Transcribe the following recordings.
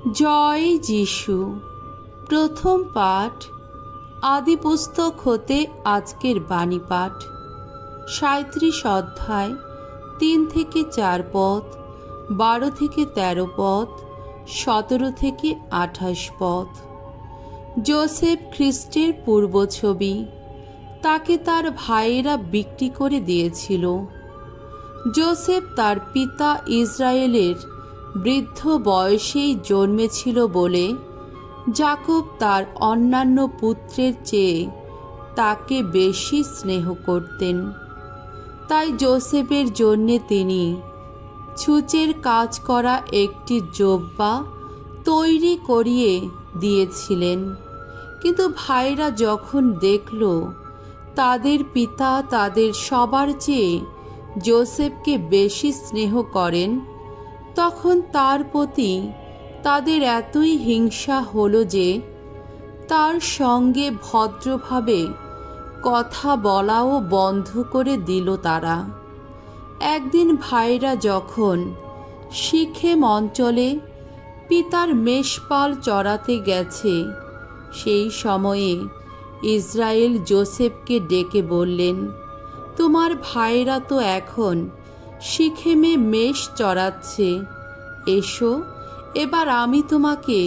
জয় যিশু। প্রথম পাঠ আদি পুস্তক হতে আজকের বাণী পাঠ 37 অধ্যায় 3 থেকে 4 পদ, 12 থেকে 13 পদ, 17 থেকে 28 পদ। যোসেফ খ্রিস্টের পূর্বছবি। তাকে তার ভাইয়েরা বিক্রি করে দিয়েছিল। যোসেফ তার পিতা ইসরায়েলের বৃদ্ধ বয়সেই জন্মেছিল বলে যাকব তার অন্যান্য পুত্রের চেয়ে তাকে বেশি স্নেহ করতেন। তাই যোসেফের জন্যে তিনি ছুঁচের কাজ করা একটি জোব্বা তৈরি করিয়ে দিয়েছিলেন। কিন্তু ভাইরা যখন দেখল তাদের পিতা তাদের সবার চেয়ে যোসেফকে বেশি স্নেহ করেন, তখন তার প্রতি তাদের এতই হিংসা হলো যে তার সঙ্গে ভদ্রভাবে কথা বলাও বন্ধ করে দিল তারা। একদিন ভাইরা যখন সিখেম অঞ্চলে পিতার মেষপাল চড়াতে গেছে, সেই সময়ে ইসরায়েল যোসেফকে ডেকে বললেন, তোমার ভাইরা তো এখন সিখেমে মেষ চড়াচ্ছে, এসো এবার আমি তোমাকে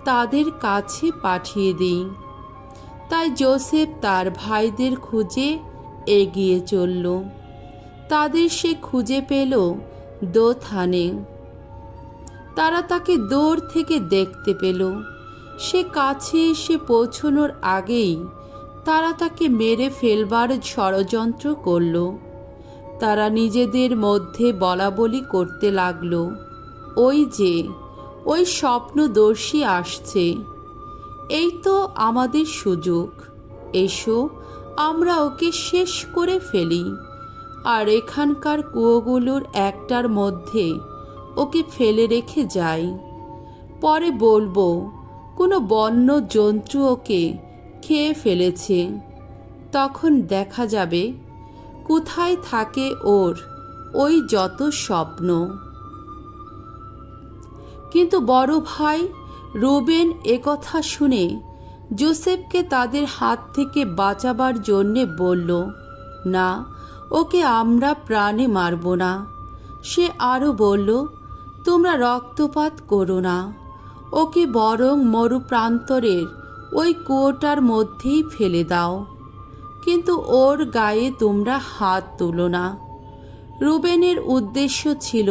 তাদের কাছে পাঠিয়ে দিই। তাই যোসেফ তার ভাইদের খুঁজে এগিয়ে চলল। তাদের সে খুঁজে পেল দোথানে। তারা তাকে দূর থেকে দেখতে পেল। সে কাছে এসে পৌঁছনোর আগেই তারা তাকে মেরে ফেলবার ষড়যন্ত্র করল। তারা নিজেদের মধ্যে বলাবলি করতে লাগল, ওই যে ওই স্বপ্নদর্শী আসছে, এই তো আমাদের সুযোগ, এসো আমরা ওকে শেষ করে ফেলি আর এখানকার কুয়োগুলোর একটার মধ্যে ওকে ফেলে রেখে যাই। পরে বলবো কোনো বন্য জন্তু ওকে খেয়ে ফেলেছে, তখন দেখা যাবে কোথায় থাকে ওর ওই যত স্বপ্ন। কিন্তু বড় ভাই রুবেন একথা শুনে যোসেফকে তাদের হাত থেকে বাঁচাবার জন্যে বলল, না, ওকে আমরা প্রাণে মারব না। সে আরও বলল, তোমরা রক্তপাত করো না, ওকে বরং মরুপ্রান্তরের ওই কুয়োটার মধ্যেই ফেলে দাও, কিন্তু ওর গায়ে তোমরা হাত তুলো না। রুবেনের উদ্দেশ্য ছিল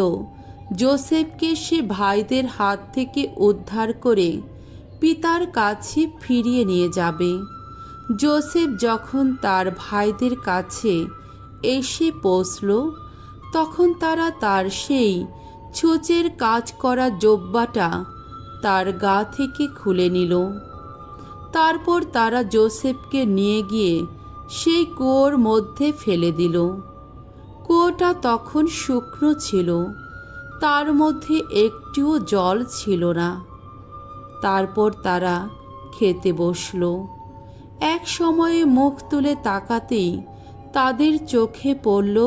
যোসেফকে সে ভাইদের হাত থেকে উদ্ধার করে পিতার কাছে ফিরিয়ে নিয়ে যাবে। যোসেফ যখন তার ভাইদের কাছে এসে পৌঁছল, তখন তারা তার সেই ছুঁচের কাজ করা জোব্বাটা তার গা থেকে খুলে নিল। তারপর তারা যোসেফকে নিয়ে গিয়ে সেই কুয়োর মধ্যে ফেলে দিল। কুয়োটা তখন শুকনো ছিল, তার মধ্যে একটিও জল ছিল না। তারপর তারা খেতে বসল। এক সময়ে মুখ তুলে তাকাতেই তাদের চোখে পড়ল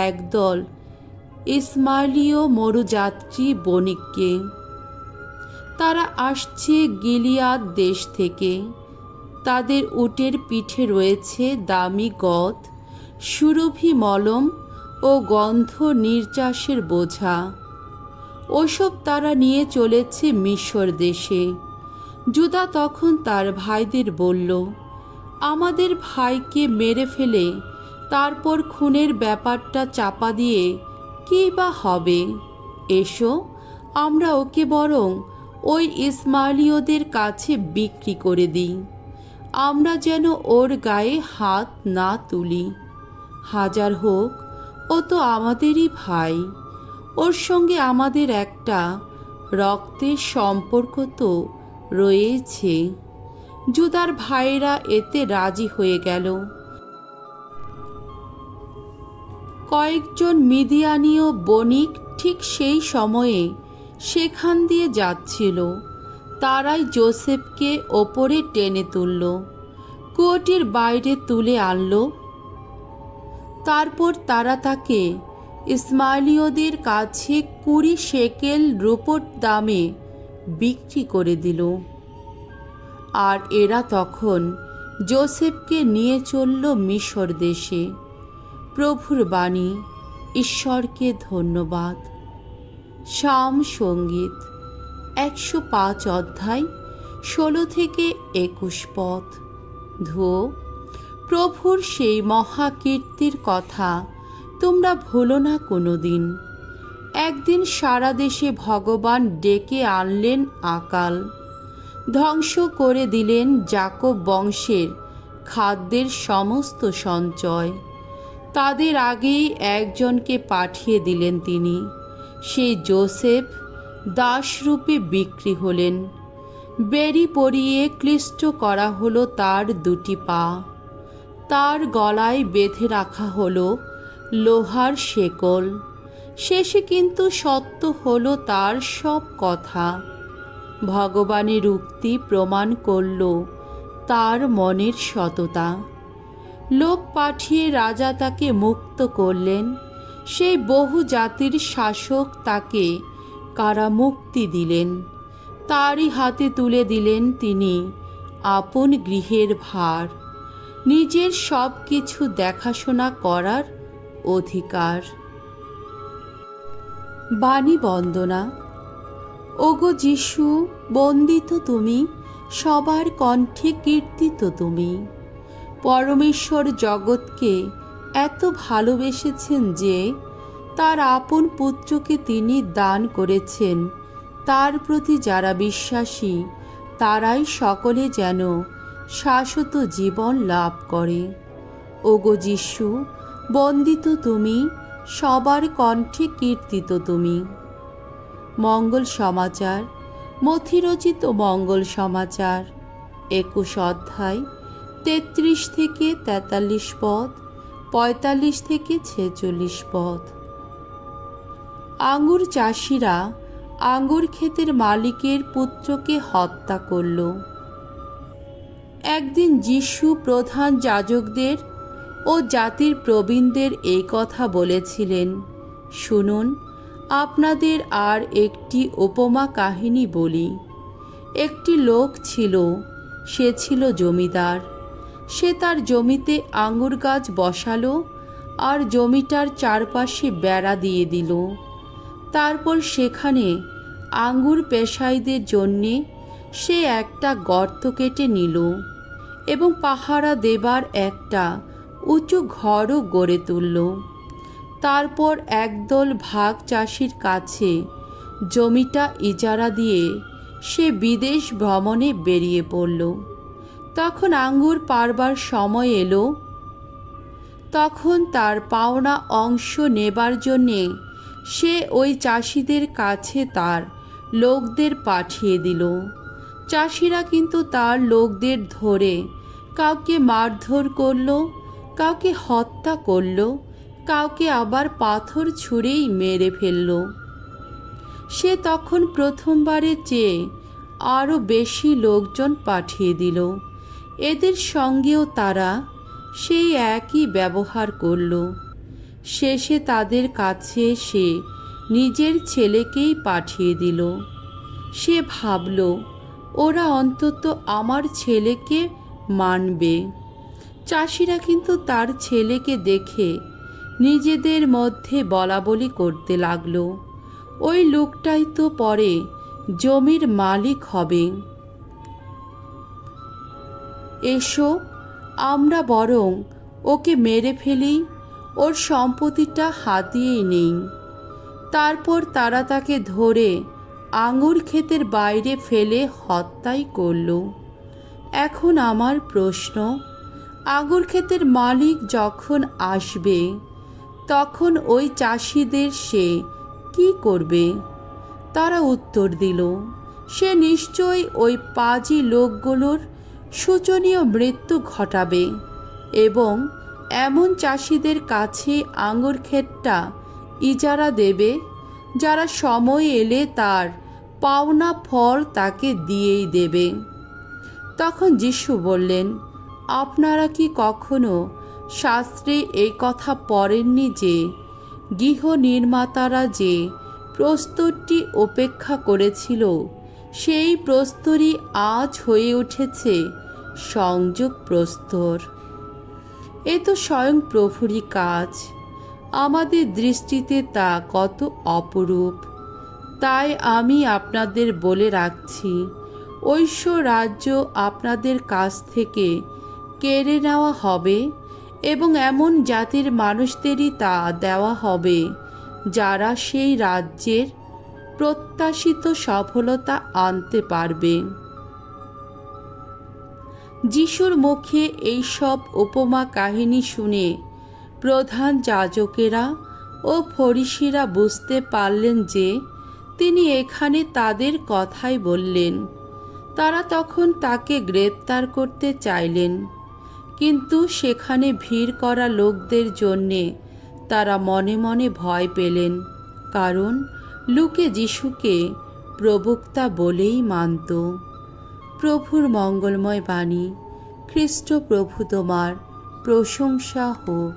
একদল ইসমাইলীয় মরুযাত্রী বণিককে। তারা আসছে গিলিয়াদ দেশ থেকে। তাদের উটের পিঠে রয়েছে দামি গদ, সুরভি মলম ও গন্ধ নির্যাসের বোঝা। ওসব তারা নিয়ে চলেছে মিশর দেশে। জুদা তখন তার ভাইদের বলল, আমাদের ভাইকে মেরে ফেলে তারপর খুনের ব্যাপারটা চাপা দিয়ে কী বা হবে? এসো আমরা ওকে বরং ওই ইসমাইলীয়দের কাছে বিক্রি করে দিই, আমরা যেন ওর গায়ে হাত না তুলি। হাজার হোক, ও তো আমাদেরই ভাই, ওর সঙ্গে আমাদের একটা রক্তের সম্পর্ক তো রয়েছে। জুদার ভাইরা এতে রাজি হয়ে গেল। কয়েকজন মিদিয়ানীয় বণিক ঠিক সেই সময়ে সেখান দিয়ে যাচ্ছিল। তারাই যোসেফকে ওপরে টেনে তুলল, কুয়োটির বাইরে তুলে আনল। তারপর তারা তাকে ইসমাইলীয়দের কাছে 20 শেকেল রূপোর দামে বিক্রি করে দিল। আর এরা তখন যোসেফকে নিয়ে চলল মিশর দেশে। প্রভুর বাণী। ঈশ্বরকে ধন্যবাদ। সাম সঙ্গীত 105 অধ্যায় 16 থেকে 21 পদ। ধুয়ো, প্রভুর সেই মহাকীর্তির কথা তোমরা ভুলো না কোনো দিন। একদিন সারা দেশে ভগবান ডেকে আনলেন আকাল, ধ্বংস করে দিলেন যাকব বংশের খাদ্যের সমস্ত সঞ্চয়। তাদের আগেই একজনকে পাঠিয়ে দিলেন তিনি। সেই যোসেফ দাসরূপে বিক্রি হলেন। বেড়ি পরিয়ে ক্লিষ্ট করা হলো তার দুটি পা। তার গলায় বেঁধে রাখা হলো লোহার শেকল। শেষে কিন্তু সত্য হলো তার সব কথা। ভগবানের উক্তি প্রমাণ করল তার মনের সততা। লোক পাঠিয়ে রাজা তাকে মুক্ত করলেন। সেই বহু জাতির শাসক তাকে কারামুক্তি দিলেন। তারই হাতে তুলে দিলেন তিনি আপন গৃহের ভার, নিজের সব কিছু দেখাশোনা করার অধিকার। বাণী বন্দনা। ওগো যিশু, বন্দিত তুমি, সবার কণ্ঠে কীর্তিত তুমি। পরমেশ্বর জগৎকে এত ভালোবেসেছেন যে তার আপন পুত্রকে তিনি দান করেছেন। তার প্রতি যারা বিশ্বাসী তারাই সকলে যেন শাশ্বত জীবন লাভ করে। ওগো যিশু, বন্দিত তুমি, সবার কণ্ঠে কীর্তিত তুমি। মঙ্গল সমাচার। মথিরচিত মঙ্গল সমাচার 21 অধ্যায় 33 থেকে 43 পদ, 45 থেকে 46 পদ। আঙ্গুর চাষিরা আঙ্গুর ক্ষেতের মালিকের পুত্রকে হত্যা করল। একদিন যিশু প্রধান যাজকদের ও জাতির প্রবীণদের এই কথা বলেছিলেন, শুনুন, আপনাদের আর একটি উপমা কাহিনী বলি। একটি লোক ছিল, সে ছিল জমিদার। সে তার জমিতে আঙ্গুর গাছ বসালো আর জমিটার চারপাশে বেড়া দিয়ে দিল। তারপর সেখানে আঙ্গুর পেশাইদের জন্যে সে একটা গর্ত কেটে নিল এবং পাহারা দেবার একটা উঁচু ঘরও গড়ে তুলল। তারপর একদল ভাগ চাষির কাছে জমিটা ইজারা দিয়ে সে বিদেশ ভ্রমণে বেরিয়ে পড়ল। তখন আঙ্গুর পাড়বার সময় এলো। তখন তার পাওনা অংশ নেবার জন্যে সে ওই চাষিদের কাছে তার লোকদের পাঠিয়ে দিল। চাষিরা কিন্তু তার লোকদের ধরে কাউকে মারধর করল, কাউকে হত্যা করল, কাউকে আবার পাথর ছুঁড়েই মেরে ফেলল। সে তখন প্রথমবারের চেয়ে আরও বেশি লোকজন পাঠিয়ে দিল। এদের সঙ্গেও তারা সেই একই ব্যবহার করল। শেষে তাদের কাছে সে নিজের ছেলেকেই পাঠিয়ে দিল। সে ভাবল, ওরা অন্তত আমার ছেলেকে মানবে। চাষিরা কিন্তু তার ছেলেকে দেখে নিজেদের মধ্যে বলাবলি করতে লাগলো, ওই লোকটাই তো পরে জমির মালিক হবে। এসো, আমরা বরং ওকে মেরে ফেলি, ওর সম্পত্তিটা হাতিয়ে নেই। তারপর তারা তাকে ধরে আঙুর ক্ষেতের বাইরে ফেলে হত্যাই করল। এখন আমার প্রশ্ন, আঙুর ক্ষেতের মালিক যখন আসবে তখন ওই চাষিদের সে কি করবে? তারা উত্তর দিল, সে নিশ্চয়ই ওই পাজি লোকগুলোর শোচনীয় মৃত্যু ঘটাবে এবং এমন চাষিদের কাছে আঙুর ক্ষেতটা ইজারা দেবে যারা সময় এলে তার পাওনা ফল তাকে দিয়েই দেবে। তখন যিশু বললেন, আপনারা কি কখনো শাস্ত্রে এই কথা পড়েননি যে গৃহ নির্মাতারা যে প্রস্তরটি উপেক্ষা করেছিল সেই প্রস্তরই আজ হয়ে উঠেছে সংযোগ প্রস্তর। এ তো স্বয়ং প্রভুরই কাজ। আমাদের দৃষ্টিতে তা কত অপরূপ। তাই আমি আপনাদের বলে রাখছি, ঐশ্বর রাজ্য আপনাদের কাছ থেকে কেড়ে নেওয়া হবে এবং এমন জাতির মানুষদেরই তা দেওয়া হবে যারা সেই রাজ্যের প্রত্যাশিত সফলতা আনতে পারবে। যিশুর মুখে এইসব উপমা কাহিনী শুনে প্রধান যাজকেরা ও ফরিসিরা বুঝতে পারলেন যে তিনি এখানে তাদের কথাই বললেন। তারা তখন তাকে গ্রেপ্তার করতে চাইলেন, কিন্তু সেখানে ভিড় করা লোকদের জন্যে তারা মনে মনে ভয় পেলেন, কারণ লোকে যিশুকে প্রবক্তা বলেই মানত। প্রভুর মঙ্গলময় বাণী। খ্রিস্ট প্রভু তোমার প্রশংসা হোক।